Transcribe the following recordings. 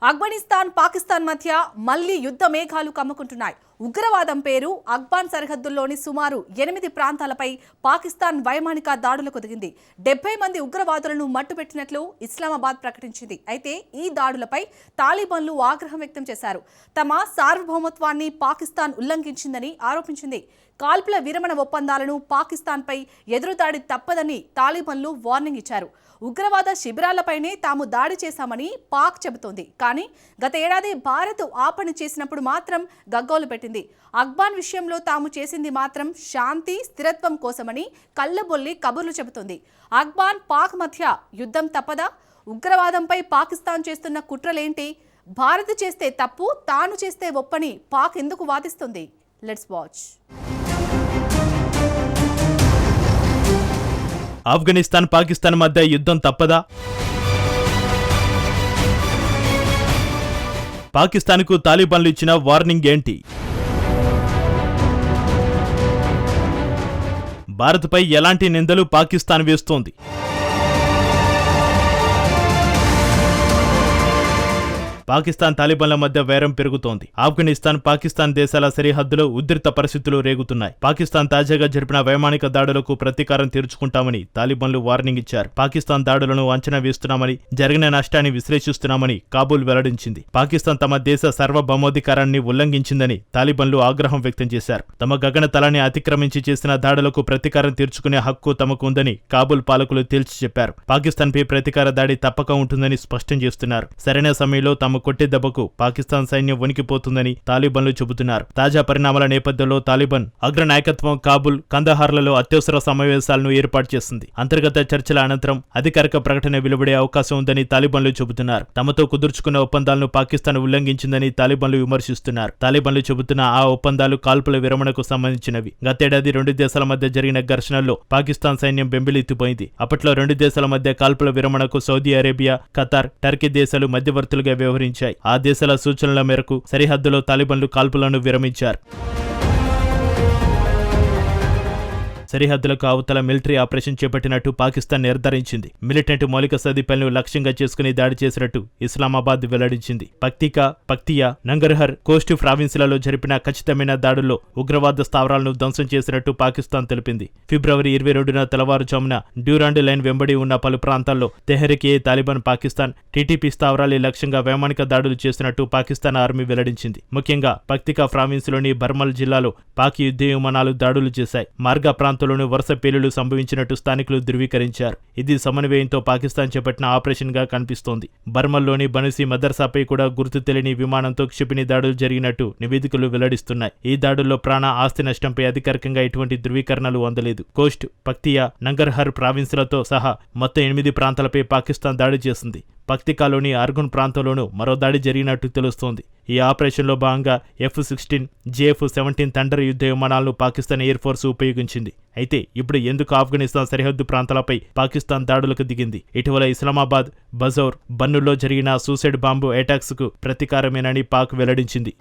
ఆఫ్ఘనిస్తాన్ పాకిస్తాన్ మధ్య మళ్లీ యుద్ధ మేఘాలు కమ్ముకుంటున్నాయి. ఉగ్రవాదం పేరు అఫ్ఘాన్ సరిహద్దుల్లోని సుమారు 8 ప్రాంతాలపై పాకిస్తాన్ వైమానిక దాడులకు దిగింది. 70 మంది ఉగ్రవాదులను మట్టుపెట్టినట్లు ఇస్లామాబాద్ ప్రకటించింది. అయితే ఈ దాడులపై తాలిబాన్లు ఆగ్రహం వ్యక్తం చేశారు. తమ సార్వభౌమత్వాన్ని పాకిస్తాన్ ఉల్లంఘించిందని ఆరోపించింది. కాల్పుల విరమణ ఒప్పందాలను పాకిస్తాన్పై ఎదురుదాడి తప్పదని తాలిబాన్లు వార్నింగ్ ఇచ్చారు. ఉగ్రవాద శిబిరాలపైనే తాము దాడి చేశామని పాక్ చెబుతోంది. కానీ గత ఏడాది భారత్ ఆ పని చేసినప్పుడు మాత్రం గగ్గోలు పెట్టింది. అఫ్ఘాన్ విషయంలో తాము చేసింది మాత్రం శాంతి స్థిరత్వం కోసమని కళ్ళబొల్లి కబుర్లు చెబుతోంది. అఫ్ఘాన్ పాక్ మధ్య యుద్ధం తప్పదా? ఉగ్రవాదంపై పాకిస్తాన్ చేస్తున్న కుట్రలేంటి? భారత్ చేస్తే తప్పు, తాను చేస్తే ఒప్పని పాక్ ఎందుకు వాదిస్తుంది? Let's watch. ఆఫ్ఘనిస్తాన్ పాకిస్తాన్ మధ్య యుద్ధం తప్పదా? పాకిస్తాన్కు తాలిబాన్లు ఇచ్చిన వార్నింగ్ ఏంటి? భారత్పై ఎలాంటి నిందలు పాకిస్తాన్ వేస్తోంది? పాకిస్తాన్ తాలిబాన్ల మధ్య వైరం పెరుగుతోంది. ఆఫ్ఘనిస్తాన్ పాకిస్తాన్ దేశాల సరిహద్దులో ఉద్రిక్త పరిస్థితులు రేగుతున్నాయి. పాకిస్తాన్ తాజాగా జరిపిన వైమానిక దాడులకు ప్రతీకారం తీర్చుకుంటామని తాలిబాన్లు వార్నింగ్ ఇచ్చారు. పాకిస్తాన్ దాడులను అంచనా వేస్తున్నామని, జరిగిన నష్టాన్ని విశ్లేషిస్తున్నామని కాబూల్ వెల్లడించింది. పాకిస్తాన్ తమ దేశ సార్వభౌమాధికారాన్ని ఉల్లంఘించిందని తాలిబాన్లు ఆగ్రహం వ్యక్తం చేశారు. తమ గగనతలాన్ని అతిక్రమించి చేసిన దాడులకు ప్రతీకారం తీర్చుకునే హక్కు తమకు ఉందని కాబూల్ పాలకులు తేల్చి చెప్పారు. పాకిస్తాన్పై ప్రతీకార దాడి తప్పక ఉంటుందని స్పష్టం చేస్తున్నారు. సరైన సమయంలో తమ కొట్టే దెబ్బకు పాకిస్తాన్ సైన్యం వణికిపోతుందని తాలిబాన్లు చెబుతున్నారు. తాజా పరిణామాల నేపథ్యంలో తాలిబాన్ అగ్ర నాయకత్వం కాబూల్, కందహార్లలో అత్యవసర సమావేశాలను ఏర్పాటు చేసింది. అంతర్గత చర్చల అనంతరం అధికారిక ప్రకటన వెలువడే అవకాశం ఉందని తాలిబాన్లు చెబుతున్నారు. తమతో కుదుర్చుకున్న ఒప్పందాలను పాకిస్తాన్ ఉల్లంఘించిందని తాలిబాన్లు విమర్శిస్తున్నారు. తాలిబాన్లు చెబుతున్న ఆ ఒప్పందాలు కాల్పుల విరమణకు సంబంధించినవి. గతేడాది 2 దేశాల మధ్య జరిగిన ఘర్షణల్లో పాకిస్తాన్ సైన్యం బెంబిలెత్తిపోయింది. అప్పట్లో 2 దేశాల మధ్య కాల్పుల విరమణకు సౌదీ అరేబియా, ఖతార్, టర్కీ దేశాలు మధ్యవర్తులుగా వ్యవహరించాయి. ఆ దేశాల సూచనల మేరకు సరిహద్దులో తాలిబాన్లు కాల్పులను విరమించారు. సరిహద్దులకు అవతల మిలిటరీ ఆపరేషన్ చేపట్టినట్టు పాకిస్తాన్ నిర్ధారించింది. మిలిటెంట్ మౌలిక సదుపాయాలను లక్ష్యంగా చేసుకుని దాడి చేసినట్టు ఇస్లామాబాద్ వెల్లడించింది. పక్తియా, నంగర్హర్, కోస్ట్ ప్రావిన్స్లలో జరిపిన ఖచ్చితమైన దాడుల్లో ఉగ్రవాద స్థావరాలను ధ్వంసం చేసినట్టు పాకిస్తాన్ తెలిపింది. ఫిబ్రవరి 22న తెల్లవారుజామున డ్యూరాండ్ లైన్ వెంబడి ఉన్న పలు ప్రాంతాల్లో తెహ్రీక్-ఏ-తాలిబాన్ పాకిస్తాన్, టీటీపీ స్థావరాల లక్ష్యంగా వైమానిక దాడులు చేసినట్టు పాకిస్తాన్ ఆర్మీ వెల్లడించింది. ముఖ్యంగా పక్తికా ప్రావిన్స్లోని బర్మల్ జిల్లాలో పాక్ యుద్ధ విమానాలు దాడులు చేశాయి. మార్గా ప్రాంతంలోనూ వరుస పేలుళ్లు సంభవించినట్టు స్థానికులు ధృవీకరించారు. ఇది సమన్వయంతో పాకిస్తాన్ చేపట్టిన ఆపరేషన్ గా కనిపిస్తోంది. బర్మల్లోని బనుసీ మదర్సాపై కూడా గుర్తు తెలియని విమానంతో క్షిపణి దాడులు జరిగినట్టు నివేదికలు వెల్లడిస్తున్నాయి. ఈ దాడుల్లో ప్రాణ, ఆస్తి నష్టంపై అధికారికంగా ఎటువంటి ధృవీకరణలు అందలేదు. కోస్ట్, పక్తియా, నంగర్హర్ ప్రావిన్సులతో సహా మొత్తం 8 ప్రాంతాలపై పాకిస్తాన్ దాడి చేసింది. పక్తికాలోని అర్గున్ ప్రాంతంలోనూ మరో దాడి జరిగినట్టు తెలుస్తోంది. ఈ ఆపరేషన్లో భాగంగా F-16, JF-17 థండర్ యుద్ధ విమానాలను పాకిస్తాన్ ఎయిర్ ఫోర్స్ ఉపయోగించింది. అయితే ఇప్పుడు ఎందుకు ఆఫ్ఘనిస్తాన్ సరిహద్దు ప్రాంతాలపై పాకిస్తాన్ దాడులకు దిగింది? ఇటీవల ఇస్లామాబాద్, బజౌర్, బన్నులో జరిగిన సూసైడ్ బాంబు అటాక్స్ కు ప్రతీకారమేనని పాక్ వెల్లడించింది.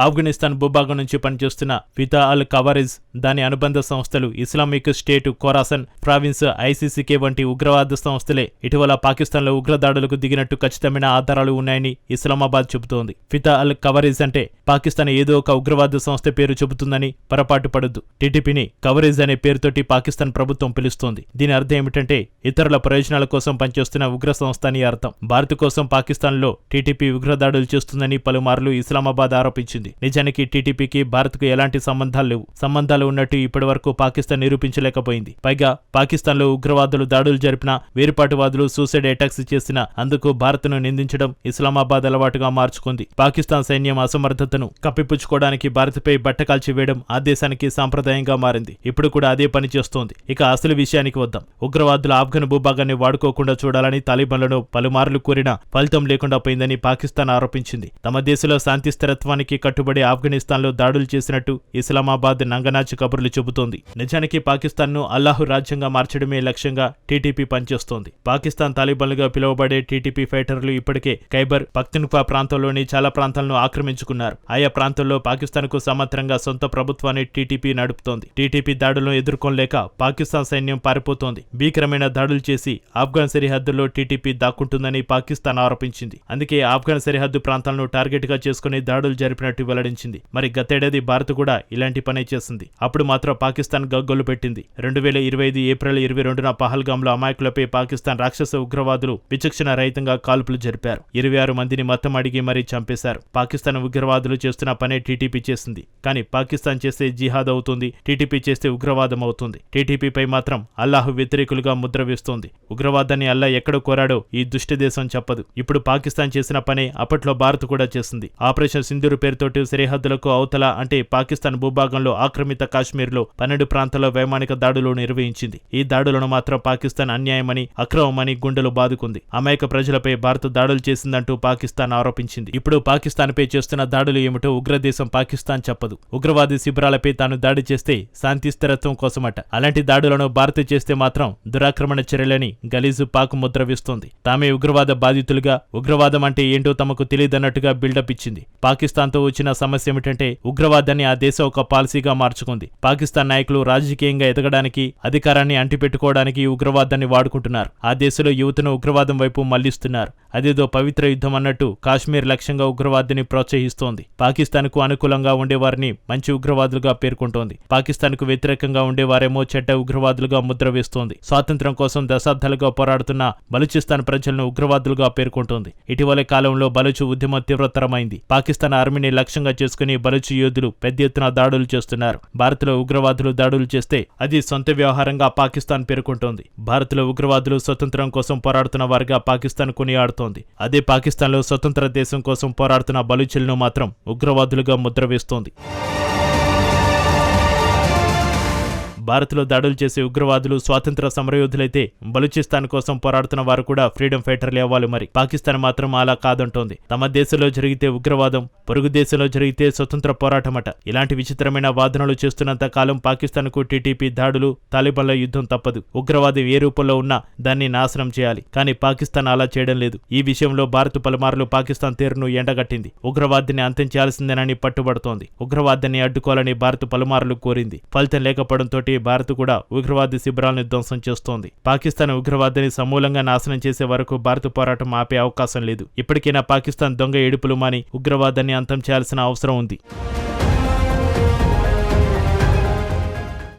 ఆఫ్ఘనిస్తాన్ భూభాగం నుంచి పనిచేస్తున్న ఫితా అల్ కవారిజ్, దాని అనుబంధ సంస్థలు Islamic state Khorasan province, ICCK వంటి ఉగ్రవాద సంస్థలే ఇటీవల పాకిస్తాన్లో ఉగ్రదాడులకు దిగినట్టు ఖచ్చితమైన ఆధారాలు ఉన్నాయని ఇస్లామాబాద్ చెబుతోంది. ఫితా అల్ కవారిజ్ అంటే పాకిస్తాన్ ఏదో ఒక ఉగ్రవాద సంస్థ పేరు చెబుతుందని పొరపాటు పడొద్దు. టీటీపీని కవరేజ్ అనే పేరుతోటి పాకిస్తాన్ ప్రభుత్వం పిలుస్తోంది. దీని అర్థం ఏమిటంటే ఇతరుల ప్రయోజనాల కోసం పనిచేస్తున్న ఉగ్ర సంస్థ అని అర్థం. భారత్ కోసం పాకిస్తాన్లో టీటీపీ ఉగ్రదాడులు చేస్తుందని పలుమార్లు ఇస్లామాబాద్ ఆరోపించింది. నిజానికి టీటీపీకి భారత్కు ఎలాంటి సంబంధాలు లేవు. సంబంధాలు ఉన్నట్టు ఇప్పటి వరకు పాకిస్తాన్ నిరూపించలేకపోయింది. పైగా పాకిస్తాన్లో ఉగ్రవాదులు దాడులు జరిపిన, వేరుపాటువాదులు సూసైడ్ అటాక్స్ చేసిన అందుకు భారత్ను నిందించడం ఇస్లామాబాద్ అలవాటుగా మార్చుకుంది. పాకిస్తాన్ సైన్యం అసమర్థతను కప్పిపుచ్చుకోవడానికి భారత్పై బట్టకాల్చి వేయడం ఆ దేశానికి సాంప్రదాయంగా మారింది. ఇప్పుడు కూడా అదే పని చేస్తోంది. ఇక అసలు విషయానికి వద్దాం. ఉగ్రవాదులు ఆఫ్ఘన్ భూభాగాన్ని వాడుకోకుండా చూడాలని తాలిబాన్లను పలుమార్లు కోరినా ఫలితం లేకుండా పోయిందని పాకిస్తాన్ ఆరోపించింది. తమ దేశంలో శాంతి స్థిరత్వానికి కట్టుబడి ఆఫ్ఘనిస్తాన్లో దాడులు చేసినట్టు ఇస్లామాబాద్ నంగనాచి కబుర్లు చెబుతోంది. నిజానికి పాకిస్తాన్ను అల్లాహు రాజ్యంగా మార్చడమే లక్ష్యంగా టీటీపీ పనిచేస్తోంది. పాకిస్తాన్ తాలిబాన్లుగా పిలువబడే టీటీపీ ఫైటర్లు ఇప్పటికే ఖైబర్ పఖ్తూన్ఖ్వా ప్రాంతంలోని చాలా ప్రాంతాలను ఆక్రమించుకున్నారు. ఆయా ప్రాంతాల్లో పాకిస్తాన్కు సమాంతరంగా సొంత ప్రభుత్వాన్ని టీటీపీ నడుపుతోంది. టీటీపీ దాడులను ఎదుర్కొనలేక పాకిస్తాన్ సైన్యం పారిపోతోంది. భీకరమైన దాడులు చేసి ఆఫ్ఘన్ సరిహద్దుల్లో టీటీపీ దాక్కుంటుందని పాకిస్తాన్ ఆరోపించింది. అందుకే ఆఫ్ఘన్ సరిహద్దు ప్రాంతాలను టార్గెట్ గా చేసుకుని దాడులు జరిపినట్టు వెల్లడించింది. మరి గతేడాది భారత్ కూడా ఇలాంటి పనే చేసింది. అప్పుడు మాత్రం పాకిస్తాన్ గగ్గోలు పెట్టింది. 2025 ఏప్రిల్ 22న పహల్గాంలో అమాయకులపై పాకిస్తాన్ రాక్షస ఉగ్రవాదులు విచక్షణ రహితంగా కాల్పులు జరిపారు. 26 మందిని మతం అడిగి మరీ చంపేశారు. పాకిస్తాన్ ఉగ్రవాదులు చేస్తున్న పనే టీటీపీ చేసింది. కానీ పాకిస్తాన్ చేస్తే జిహాద్ అవుతుంది, టీటీపీ చేస్తే ఉగ్రవాదం అవుతుంది. టీటీపీపై మాత్రం అల్లాహ్ వ్యతిరేకులుగా ముద్ర వేస్తోంది. ఉగ్రవాదాన్ని అల్లా ఎక్కడ కోరాడో ఈ దుష్ట దేశం చెప్పదు. ఇప్పుడు పాకిస్తాన్ చేసిన పనే అప్పట్లో భారత్ కూడా చేసింది. ఆపరేషన్ సింధూర్ పేరుతోటి సరిహద్దులకు అవతల అంటే పాకిస్తాన్ భూభాగంలో ఆక్రమిత కాశ్మీర్లో 12 ప్రాంతాల్లో వైమానిక దాడులు నిర్వహించింది. ఈ దాడులను మాత్రం పాకిస్తాన్ అన్యాయమని అక్రమమని గుండెలు బాదుకుంది. అమాయక ప్రజలపై భారత్ దాడులు చేసిందంటూ పాకిస్తాన్ ఆరోపించింది. ఇప్పుడు పాకిస్తాన్పై చేస్తున్న దాడులు ఏమిటో ఉగ్రదేశం పాకిస్తాన్ చెప్పదు. ఉగ్రవాది శిబిరాలపై తాను దాడి చేస్తే శాంతి స్థిరత్వం కోసమట. అలాంటి దాడులను భారత్ చేస్తే మాత్రం దురాక్రమణ చర్యలని గలీజు పాక్ ముద్ర వేస్తోంది. తామే ఉగ్రవాద బాధితులుగా, ఉగ్రవాదం అంటే ఏంటో తమకు తెలియదన్నట్టుగా బిల్డప్ ఇచ్చింది. పాకిస్తాన్తో వచ్చిన సమస్య ఏమిటంటే ఉగ్రవాదాన్ని ఆ దేశం ఒక పాలసీగా మార్చుకుంది. పాకిస్తాన్ నాయకులు రాజకీయంగా ఎదగడానికి, అధికారాన్ని అంటిపెట్టుకోవడానికి ఈ ఉగ్రవాదాన్ని వాడుకుంటున్నారు. ఆ దేశంలో యువతను ఉగ్రవాదం వైపు మళ్లిస్తున్నారు. అదేదో పవిత్ర యుద్ధం అన్నట్టు కాశ్మీర్ లక్ష్యంగా ఉగ్రవాదాన్ని ప్రోత్సహిస్తోంది. పాకిస్తాన్కు అనుకూలంగా ఉండేవారిని మంచి ఉగ్రవాదులుగా పేర్కొంటోంది. పాకిస్తాన్కు వ్యతిరేకంగా ఉండేవారేమో చెడ్డ ఉగ్రవాదులుగా ముద్ర వేస్తోంది. స్వాతంత్ర్యం కోసం దశాబ్దాలుగా పోరాడుతున్న బలూచిస్తాన్ ప్రజలను ఉగ్రవాదులుగా పేర్కొంటోంది. ఇటీవలి కాలంలో బలూచ్ ఉద్యమం తీవ్రతరమైంది. పాకిస్తాన్ ఆర్మీని లక్ష్యంగా చేసుకుని బలూచ్ యోధులు పెద్ద ఎత్తున దాడులు చేస్తున్నారు. భారత్లో ఉగ్రవాదులు దాడులు చేస్తే అది సొంత వ్యవహారంగా పాకిస్తాన్ పేర్కొంటోంది. భారత్లో ఉగ్రవాదులు స్వతంత్రం కోసం పోరాడుతున్న వారిగా పాకిస్తాన్ కొనియాడుతోంది. అదే పాకిస్తాన్లో స్వతంత్ర దేశం కోసం పోరాడుతున్న బలూచులను మాత్రం ఉగ్రవాదులుగా ముద్ర వేస్తోంది. భారత్లో దాడులు చేసే ఉగ్రవాదులు స్వాతంత్ర సమరయోధులైతే బలూచిస్తాన్ కోసం పోరాడుతున్న వారు కూడా ఫ్రీడమ్ ఫైటర్లు అవ్వాలి. మరి పాకిస్తాన్ మాత్రం అలా కాదంటోంది. తమ దేశంలో జరిగితే ఉగ్రవాదం, పొరుగు దేశంలో జరిగితే స్వతంత్ర పోరాటమట. ఇలాంటి విచిత్రమైన వాదనలు చేస్తున్నంత కాలం పాకిస్తాన్కు టీటీపీ దాడులు, తాలిబాన్ల యుద్ధం తప్పదు. ఉగ్రవాదం ఏ రూపంలో ఉన్నా దాన్ని నాశనం చేయాలి. కానీ పాకిస్తాన్ అలా చేయడం లేదు. ఈ విషయంలో భారత్ పలుమార్లు పాకిస్తాన్ తీరును ఎండగట్టింది. ఉగ్రవాదాన్ని అంతం చేయాల్సిందేనని పట్టుబడుతోంది. ఉగ్రవాదాన్ని అడ్డుకోవాలని భారత్ పలుమార్లు కోరింది. ఫలితం లేకపోవడంతో భారత్ కూడా ఉగ్రవాద శిబిరాలను ధ్వంసం చేస్తోంది. పాకిస్తాన్ ఉగ్రవాదాన్ని సమూలంగా నాశనం చేసే వరకు భారత్ పోరాటం ఆపే అవకాశం లేదు. ఇప్పటికైనా పాకిస్తాన్ దొంగ ఏడుపులు మాని ఉగ్రవాదాన్ని అంతం చేయాల్సిన అవసరం ఉంది.